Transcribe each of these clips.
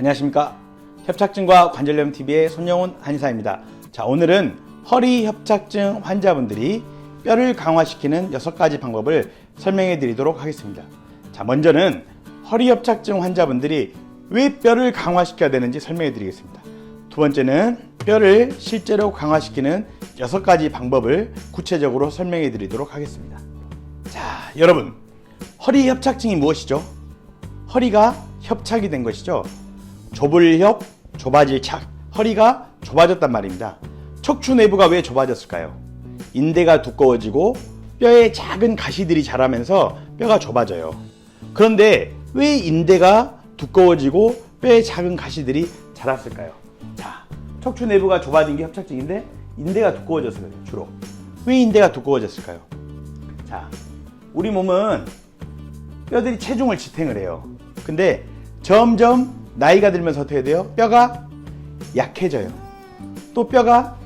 안녕하십니까. 협착증과 관절염TV의 손영훈 한의사입니다. 자, 오늘은 허리 협착증 환자분들이 뼈를 강화시키는 6가지 방법을 설명해 드리도록 하겠습니다. 자, 먼저는 허리 협착증 환자분들이 왜 뼈를 강화시켜야 되는지 설명해 드리겠습니다. 두 번째는 뼈를 실제로 강화시키는 6가지 방법을 구체적으로 설명해 드리도록 하겠습니다. 자, 여러분, 허리 협착증이 무엇이죠? 허리가 협착이 된 것이죠. 좁을 협, 좁아질 착. 허리가 좁아졌단 말입니다. 척추 내부가 왜 좁아졌을까요? 인대가 두꺼워지고 뼈에 작은 가시들이 자라면서 뼈가 좁아져요. 그런데 왜 인대가 두꺼워지고 뼈에 작은 가시들이 자랐을까요? 자, 척추 내부가 좁아진 게 협착증인데 인대가 두꺼워졌어요, 주로. 왜 인대가 두꺼워졌을까요? 자, 우리 몸은 뼈들이 체중을 지탱을 해요. 근데 점점 나이가 들면서 어떻게 돼요? 뼈가 약해져요. 또 뼈가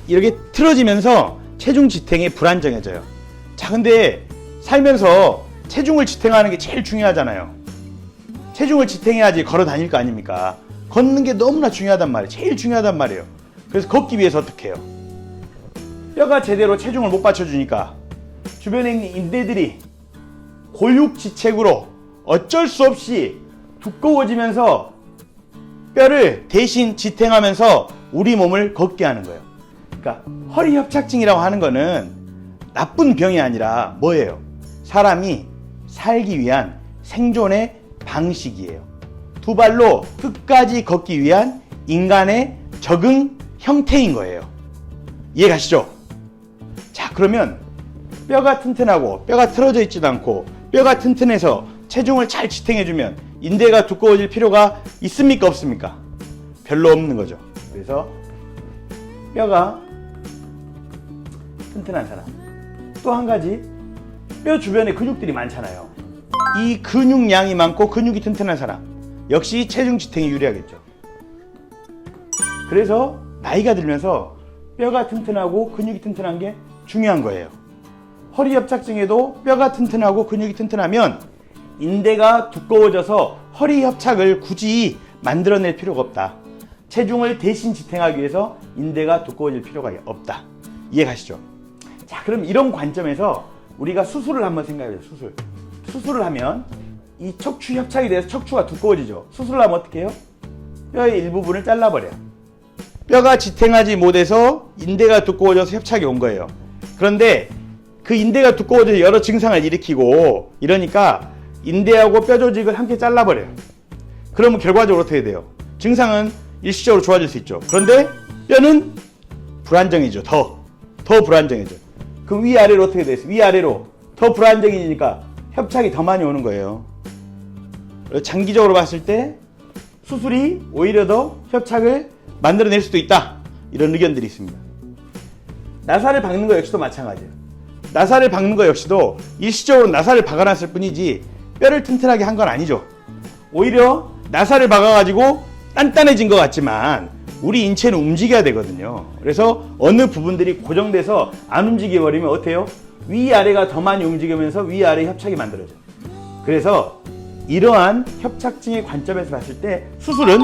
이렇게 틀어지면서 체중 지탱이 불안정해져요. 자, 근데 살면서 체중을 지탱하는 게 제일 중요하잖아요. 체중을 지탱해야지 걸어 다닐 거 아닙니까? 걷는 게 너무나 중요하단 말이에요. 제일 중요하단 말이에요. 그래서 걷기 위해서 어떻게 해요? 뼈가 제대로 체중을 못 받쳐주니까 주변에 있는 인대들이 골육지책으로 어쩔 수 없이 두꺼워지면서 뼈를 대신 지탱하면서 우리 몸을 걷게 하는 거예요. 그러니까 허리 협착증이라고 하는 거는 나쁜 병이 아니라 뭐예요? 사람이 살기 위한 생존의 방식이에요. 두 발로 끝까지 걷기 위한 인간의 적응 형태인 거예요. 이해 가시죠? 자, 그러면 뼈가 튼튼하고 뼈가 틀어져 있지도 않고 뼈가 튼튼해서 체중을 잘 지탱해주면 인대가 두꺼워질 필요가 있습니까? 없습니까? 별로 없는 거죠. 그래서 뼈가 튼튼한 사람. 또 한 가지, 뼈 주변에 근육들이 많잖아요. 이 근육량이 많고 근육이 튼튼한 사람. 역시 체중 지탱이 유리하겠죠. 그래서 나이가 들면서 뼈가 튼튼하고 근육이 튼튼한 게 중요한 거예요. 허리 협착증에도 뼈가 튼튼하고 근육이 튼튼하면 인대가 두꺼워져서 허리 협착을 굳이 만들어낼 필요가 없다. 체중을 대신 지탱하기 위해서 인대가 두꺼워질 필요가 없다. 이해 가시죠? 자, 그럼 이런 관점에서 우리가 수술을 한번 생각해보죠. 수술을 하면 이 척추 협착이 돼서 척추가 두꺼워지죠. 수술을 하면 어떻게 해요? 뼈의 일부분을 잘라버려요. 뼈가 지탱하지 못해서 인대가 두꺼워져서 협착이 온 거예요. 그런데 그 인대가 두꺼워져서 여러 증상을 일으키고 이러니까 인대하고 뼈 조직을 함께 잘라버려요. 그러면 결과적으로 어떻게 돼요? 증상은 일시적으로 좋아질 수 있죠. 그런데 뼈는 불안정해져. 더 불안정해져. 그럼 위아래로 어떻게 돼요? 위아래로 더 불안정해지니까 협착이 더 많이 오는 거예요. 장기적으로 봤을 때 수술이 오히려 더 협착을 만들어낼 수도 있다. 이런 의견들이 있습니다. 나사를 박는 거 역시도 마찬가지예요. 나사를 박는 거 역시도 일시적으로 나사를 박아놨을 뿐이지 뼈를 튼튼하게 한 건 아니죠. 오히려 나사를 박아가지고 단단해진 것 같지만 우리 인체는 움직여야 되거든요. 그래서 어느 부분들이 고정돼서 안 움직여버리면 어때요? 위아래가 더 많이 움직이면서 위아래 협착이 만들어져요. 그래서 이러한 협착증의 관점에서 봤을 때 수술은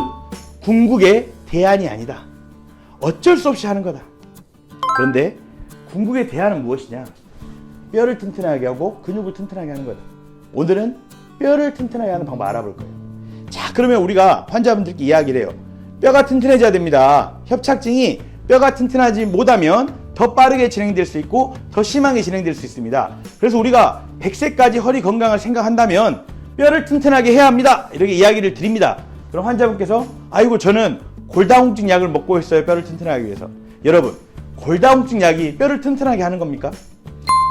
궁극의 대안이 아니다. 어쩔 수 없이 하는 거다. 그런데 궁극의 대안은 무엇이냐? 뼈를 튼튼하게 하고 근육을 튼튼하게 하는 거다. 오늘은 뼈를 튼튼하게 하는 방법 알아볼 거예요. 자, 그러면 우리가 환자분들께 이야기를 해요. 뼈가 튼튼해져야 됩니다. 협착증이 뼈가 튼튼하지 못하면 더 빠르게 진행될 수 있고 더 심하게 진행될 수 있습니다. 그래서 우리가 100세까지 허리 건강을 생각한다면 뼈를 튼튼하게 해야 합니다. 이렇게 이야기를 드립니다. 그럼 환자분께서 아이고 저는 골다공증 약을 먹고 있어요. 뼈를 튼튼하기 위해서. 여러분, 골다공증 약이 뼈를 튼튼하게 하는 겁니까?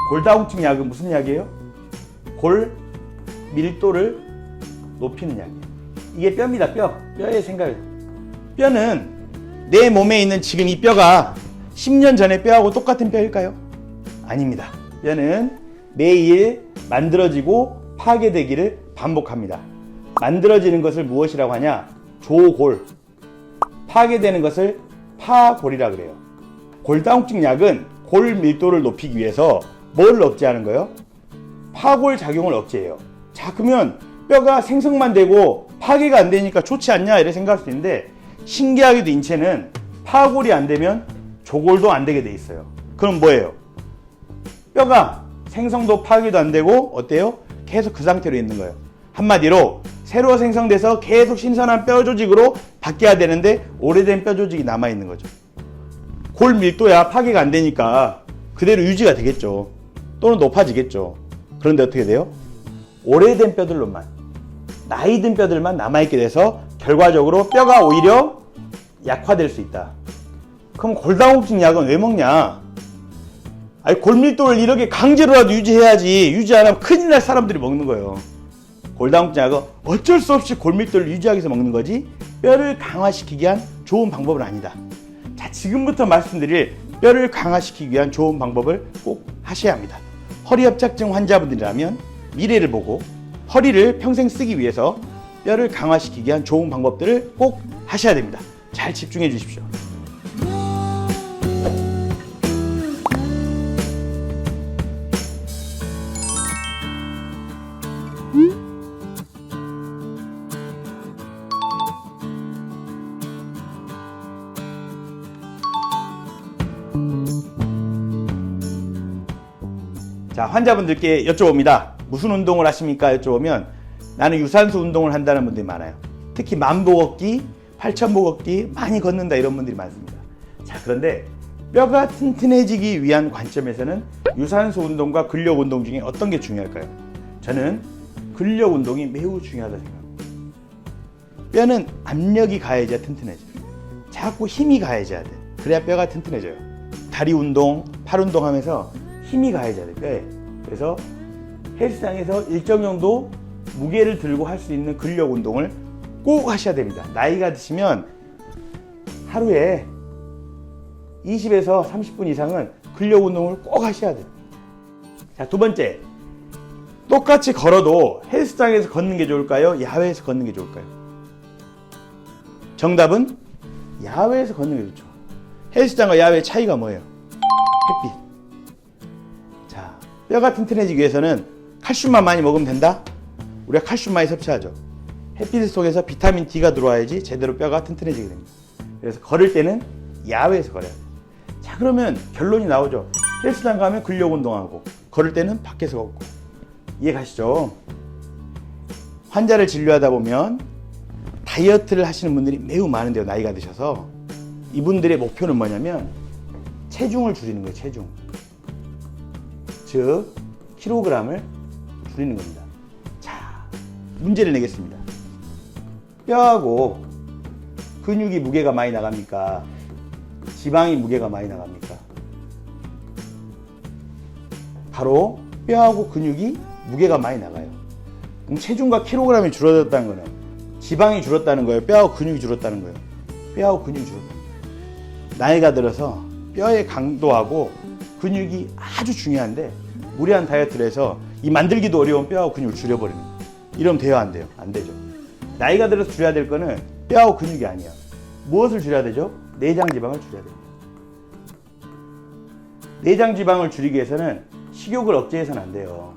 골다공증 약은 무슨 약이에요? 골 밀도를 높이는 약이에요. 이게 뼈입니다. 뼈의 생각을. 뼈는 내 몸에 있는 지금 이 뼈가 10년 전의 뼈하고 똑같은 뼈일까요? 아닙니다. 뼈는 매일 만들어지고 파괴되기를 반복합니다. 만들어지는 것을 무엇이라고 하냐? 조골. 파괴되는 것을 파골이라고 그래요. 골다공증 약은 골 밀도를 높이기 위해서 뭘 억제하는 거예요? 파골 작용을 억제해요. 자, 그러면 뼈가 생성만 되고 파괴가 안 되니까 좋지 않냐 이렇게 생각할 수 있는데, 신기하게도 인체는 파골이 안 되면 조골도 안 되게 돼 있어요. 그럼 뭐예요? 뼈가 생성도 파괴도 안 되고 어때요? 계속 그 상태로 있는 거예요. 한마디로 새로 생성돼서 계속 신선한 뼈 조직으로 바뀌어야 되는데 오래된 뼈 조직이 남아 있는 거죠. 골 밀도야 파괴가 안 되니까 그대로 유지가 되겠죠. 또는 높아지겠죠. 그런데 어떻게 돼요? 오래된 뼈들로만, 나이 든 뼈들만 남아있게 돼서 결과적으로 뼈가 오히려 약화될 수 있다. 그럼 골다공증 약은 왜 먹냐? 아니, 골밀도를 이렇게 강제로라도 유지해야지. 유지 안 하면 큰일 날 사람들이 먹는 거예요. 골다공증 약은 어쩔 수 없이 골밀도를 유지하기 위해서 먹는 거지, 뼈를 강화시키기 위한 좋은 방법은 아니다. 자, 지금부터 말씀드릴 뼈를 강화시키기 위한 좋은 방법을 꼭 하셔야 합니다. 허리협착증 환자분들이라면 미래를 보고 허리를 평생 쓰기 위해서 뼈를 강화시키기 위한 좋은 방법들을 꼭 하셔야 됩니다. 잘 집중해 주십시오. 자, 환자분들께 여쭤봅니다. 무슨 운동을 하십니까? 여쭤보면 나는 유산소 운동을 한다는 분들이 많아요. 특히 만보 걷기, 8,000보 걷기, 많이 걷는다 이런 분들이 많습니다. 자, 그런데 뼈가 튼튼해지기 위한 관점에서는 유산소 운동과 근력 운동 중에 어떤 게 중요할까요? 저는 근력 운동이 매우 중요하다고 생각합니다. 뼈는 압력이 가해져야 튼튼해져요. 자꾸 힘이 가해져야 돼. 그래야 뼈가 튼튼해져요. 다리 운동, 팔 운동 하면서 힘이 가해져야 돼, 뼈에. 그래서 헬스장에서 일정 정도 무게를 들고 할 수 있는 근력 운동을 꼭 하셔야 됩니다. 나이가 드시면 하루에 20에서 30분 이상은 근력 운동을 꼭 하셔야 돼요. 자, 두 번째. 똑같이 걸어도 헬스장에서 걷는 게 좋을까요? 야외에서 걷는 게 좋을까요? 정답은 야외에서 걷는 게 좋죠. 헬스장과 야외의 차이가 뭐예요? 햇빛. 자, 뼈가 튼튼해지기 위해서는 칼슘만 많이 먹으면 된다? 우리가 칼슘 많이 섭취하죠. 햇빛 속에서 비타민 D가 들어와야지 제대로 뼈가 튼튼해지게 됩니다. 그래서 걸을 때는 야외에서 걸어야 돼요. 자, 그러면 결론이 나오죠. 헬스장 가면 근력 운동하고 걸을 때는 밖에서 걷고. 이해 가시죠? 환자를 진료하다 보면 다이어트를 하시는 분들이 매우 많은데요. 나이가 드셔서. 이분들의 목표는 뭐냐면 체중을 줄이는 거예요. 체중. 즉 킬로그램을 줄이는 겁니다. 자, 문제를 내겠습니다. 뼈하고 근육이 무게가 많이 나갑니까? 지방이 무게가 많이 나갑니까? 바로 뼈하고 근육이 무게가 많이 나가요. 그럼 체중과 킬로그램이 줄어들었다는 거는 지방이 줄었다는 거예요? 뼈하고 근육이 줄었다는 거예요? 뼈하고 근육이 줄었다는 거예요. 나이가 들어서 뼈의 강도하고 근육이 아주 중요한데 무리한 다이어트를 해서 이 만들기도 어려운 뼈하고 근육을 줄여버리는 거예요. 이러면 돼요? 안 돼요? 안 되죠. 나이가 들어서 줄여야 될 거는 뼈하고 근육이 아니야. 무엇을 줄여야 되죠? 내장 지방을 줄여야 됩니다. 내장 지방을 줄이기 위해서는 식욕을 억제해서는 안 돼요.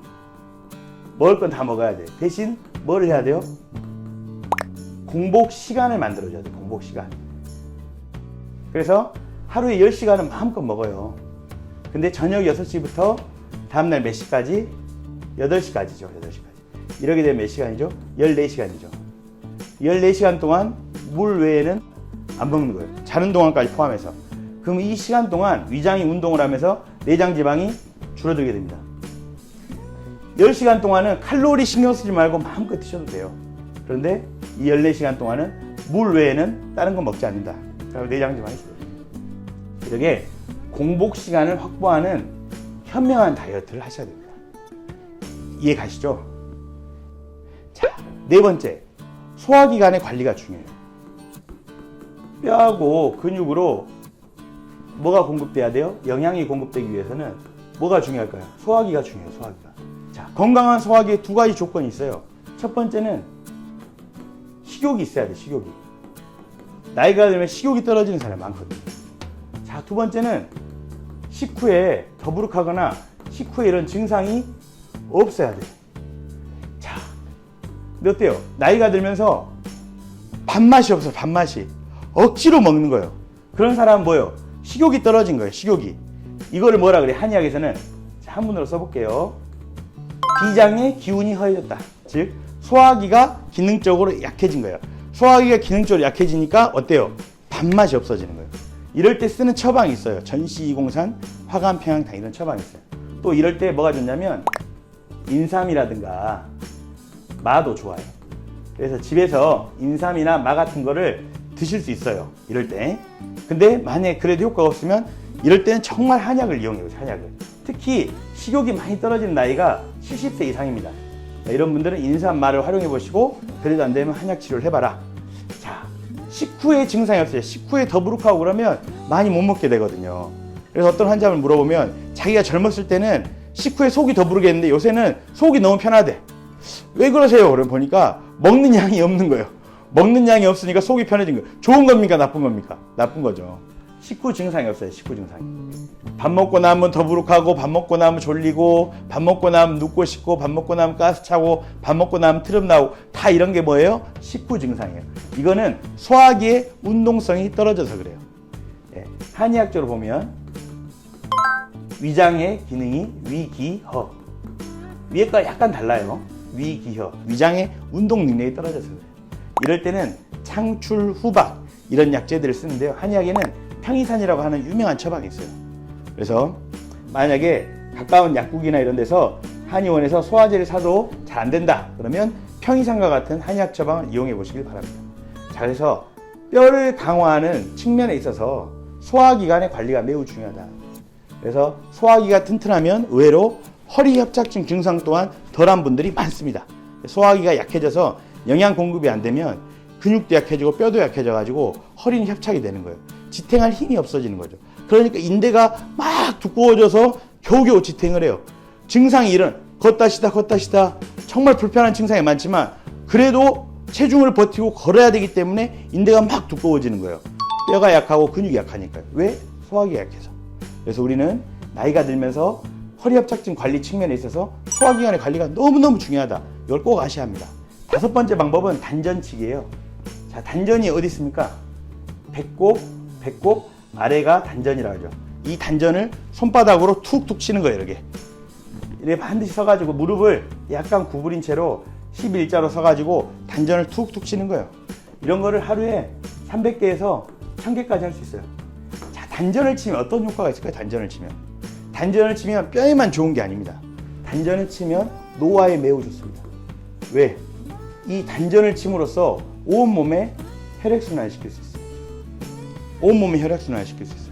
먹을 건 다 먹어야 돼. 대신 뭘 해야 돼요? 공복 시간을 만들어줘야 돼. 공복 시간. 그래서 하루에 10시간은 마음껏 먹어요. 근데 저녁 6시부터 다음날 몇 시까지? 8시까지죠. 8시까지. 이렇게 되면 몇 시간이죠? 14시간이죠. 14시간 동안 물 외에는 안 먹는 거예요. 자는 동안까지 포함해서. 그럼 이 시간 동안 위장이 운동을 하면서 내장 지방이 줄어들게 됩니다. 10시간 동안은 칼로리 신경 쓰지 말고 마음껏 드셔도 돼요. 그런데 이 14시간 동안은 물 외에는 다른 거 먹지 않는다. 그럼 내장 지방이 줄어들어요. 이렇게 공복 시간을 확보하는 현명한 다이어트를 하셔야 됩니다. 이해 가시죠? 자, 네 번째. 소화기관의 관리가 중요해요. 뼈하고 근육으로 뭐가 공급돼야 돼요? 영양이 공급되기 위해서는 뭐가 중요할까요? 소화기가 중요해요. 소화기가. 자, 건강한 소화기에 두 가지 조건이 있어요. 첫 번째는 식욕이 있어야 돼. 식욕이. 나이가 들면 식욕이 떨어지는 사람이 많거든요. 자, 두 번째는 식후에 더부룩하거나 식후에 이런 증상이 없어야 돼요. 자, 근데 어때요? 나이가 들면서 밥맛이 없어요. 밥맛이. 억지로 먹는 거예요. 그런 사람은 뭐예요? 식욕이 떨어진 거예요. 식욕이. 이거를 뭐라 그래? 한의학에서는 한문으로 써볼게요. 비장의 기운이 허해졌다. 즉 소화기가 기능적으로 약해진 거예요. 소화기가 기능적으로 약해지니까 어때요? 밥맛이 없어지는 거예요. 이럴 때 쓰는 처방이 있어요. 전시이공산, 화간평양탕 이런 처방이 있어요. 또 이럴 때 뭐가 좋냐면 인삼이라든가 마도 좋아요. 그래서 집에서 인삼이나 마 같은 거를 드실 수 있어요. 이럴 때. 근데 만약에 그래도 효과가 없으면 이럴 때는 정말 한약을 이용해요. 한약을. 특히 식욕이 많이 떨어지는 나이가 70세 이상입니다. 이런 분들은 인삼마를 활용해 보시고 그래도 안 되면 한약 치료를 해봐라. 자, 식후에 증상이 없어요. 식후에 더부룩하고 그러면 많이 못 먹게 되거든요. 그래서 어떤 환자를 물어보면 자기가 젊었을 때는 식후에 속이 더부르겠는데 요새는 속이 너무 편하대. 왜 그러세요? 그럼 보니까 먹는 양이 없는 거예요. 먹는 양이 없으니까 속이 편해진 거예요. 좋은 겁니까? 나쁜 겁니까? 나쁜 거죠. 식후 증상이 없어요. 식후 증상이. 밥 먹고 나면 더부룩하고, 밥 먹고 나면 졸리고, 밥 먹고 나면 눕고 싶고, 밥 먹고 나면 가스 차고, 밥 먹고 나면 트름 나오고, 다 이런 게 뭐예요? 식후 증상이에요. 이거는 소화기의 운동성이 떨어져서 그래요. 예, 한의학적으로 보면 위장의 기능이 위기허. 위에가 약간 달라요. 위기허. 위장의 운동 능력이 떨어져서 그래요. 이럴 때는 창출 후박 이런 약재들을 쓰는데요. 한의학에는 평이산이라고 하는 유명한 처방이 있어요. 그래서 만약에 가까운 약국이나 이런 데서 한의원에서 소화제를 사도 잘 안 된다 그러면 평이산과 같은 한의학 처방을 이용해 보시길 바랍니다. 자, 그래서 뼈를 강화하는 측면에 있어서 소화기관의 관리가 매우 중요하다. 그래서 소화기가 튼튼하면 의외로 허리협착증 증상 또한 덜한 분들이 많습니다. 소화기가 약해져서 영양 공급이 안 되면 근육도 약해지고 뼈도 약해져 가지고 허리는 협착이 되는 거예요. 지탱할 힘이 없어지는 거죠. 그러니까 인대가 막 두꺼워져서 겨우겨우 지탱을 해요. 증상이 걷다 쉬다 정말 불편한 증상이 많지만 그래도 체중을 버티고 걸어야 되기 때문에 인대가 막 두꺼워지는 거예요. 뼈가 약하고 근육이 약하니까요. 왜? 소화기가 약해서. 그래서 우리는 나이가 들면서 허리협착증 관리 측면에 있어서 소화기관의 관리가 너무너무 중요하다. 이걸 꼭 아셔야 합니다. 5번째 방법은 단전치기예요. 자, 단전이 어디 있습니까? 배꼽 아래가 단전이라고 하죠. 이 단전을 손바닥으로 툭툭 치는 거예요. 이렇게 반드시 서가지고 무릎을 약간 구부린 채로 11자로 서가지고 단전을 툭툭 치는 거예요. 이런 거를 하루에 300개에서 1000개까지 할 수 있어요. 자, 단전을 치면 어떤 효과가 있을까요? 단전을 치면 뼈에만 좋은 게 아닙니다. 단전을 치면 노화에 매우 좋습니다. 왜? 이 단전을 침으로써 온몸에 혈액순환을 시킬 수 있어요. 온몸에 혈액순환을 시킬 수 있어요.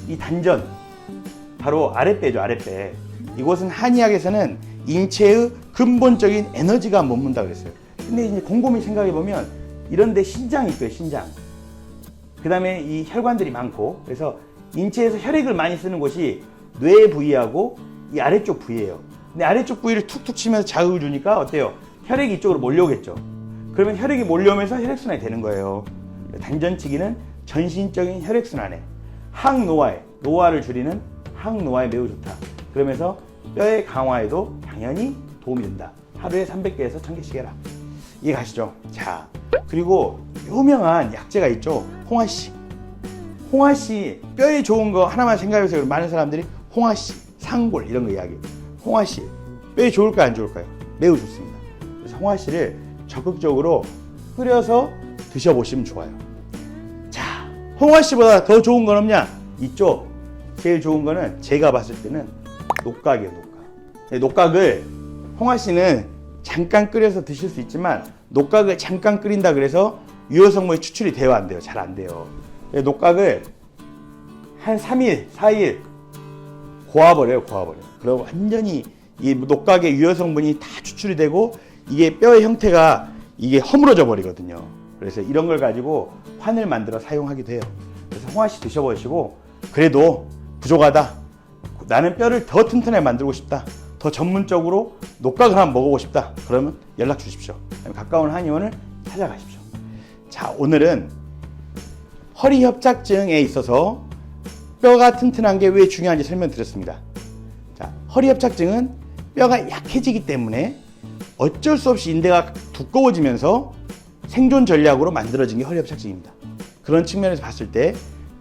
이 단전, 바로 아랫배죠, 아랫배. 이곳은 한의학에서는 인체의 근본적인 에너지가 머문다 그랬어요. 근데 이제 곰곰이 생각해보면 이런데 신장이 있고요, 신장. 그 다음에 이 혈관들이 많고, 그래서 인체에서 혈액을 많이 쓰는 곳이 뇌 부위하고 이 아래쪽 부위예요. 근데 아래쪽 부위를 툭툭 치면서 자극을 주니까 어때요? 혈액이 이쪽으로 몰려오겠죠. 그러면 혈액이 몰려오면서 혈액순환이 되는 거예요. 단전치기는 전신적인 혈액순환에 항노화에, 노화를 줄이는 항노화에 매우 좋다. 그러면서 뼈의 강화에도 당연히 도움이 된다. 하루에 300개에서 1000개씩 해라. 이해 가시죠? 자, 그리고 유명한 약재가 있죠. 홍화씨. 홍화씨, 뼈에 좋은 거 하나만 생각해보세요. 많은 사람들이 홍화씨, 상골 이런 거 이야기해요. 홍화씨, 뼈에 좋을까요? 안 좋을까요? 매우 좋습니다. 그래서 홍화씨를 적극적으로 끓여서 드셔보시면 좋아요. 자, 홍화씨보다 더 좋은 건 없냐? 있죠. 제일 좋은 거는 제가 봤을 때는 녹각이에요. 녹각. 녹각을 홍화씨는 잠깐 끓여서 드실 수 있지만 녹각을 잠깐 끓인다 그래서 유효성분이 추출이 돼요, 안 돼요? 잘 안 돼요. 녹각을 한 3일, 4일 고아버려요. 그럼 완전히 이 녹각의 유효성분이 다 추출이 되고 이게 뼈의 형태가 이게 허물어져 버리거든요. 그래서 이런 걸 가지고 환을 만들어 사용하기도 해요. 그래서 홍화씨 드셔보시고 그래도 부족하다. 나는 뼈를 더 튼튼하게 만들고 싶다. 더 전문적으로 녹각을 한번 먹어보고 싶다. 그러면 연락 주십시오. 가까운 한의원을 찾아가십시오. 자, 오늘은 허리협착증에 있어서 뼈가 튼튼한 게 왜 중요한지 설명드렸습니다. 자, 허리협착증은 뼈가 약해지기 때문에 어쩔 수 없이 인대가 두꺼워지면서 생존 전략으로 만들어진 게 허리협착증입니다. 그런 측면에서 봤을 때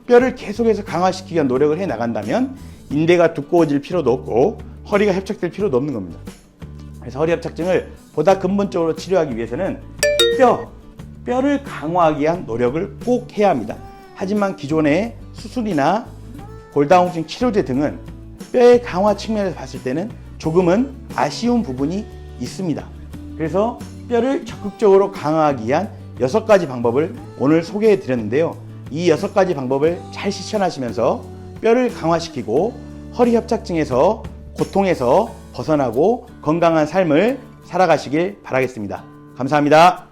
뼈를 계속해서 강화시키기 위한 노력을 해 나간다면 인대가 두꺼워질 필요도 없고 허리가 협착될 필요도 없는 겁니다. 그래서 허리협착증을 보다 근본적으로 치료하기 위해서는 뼈를 강화하기 위한 노력을 꼭 해야 합니다. 하지만 기존의 수술이나 골다공증 치료제 등은 뼈의 강화 측면에서 봤을 때는 조금은 아쉬운 부분이 있습니다. 그래서 뼈를 적극적으로 강화하기 위한 6가지 방법을 오늘 소개해 드렸는데요. 이 6가지 방법을 잘 실천하시면서 뼈를 강화시키고 허리협착증에서 고통에서 벗어나고 건강한 삶을 살아가시길 바라겠습니다. 감사합니다.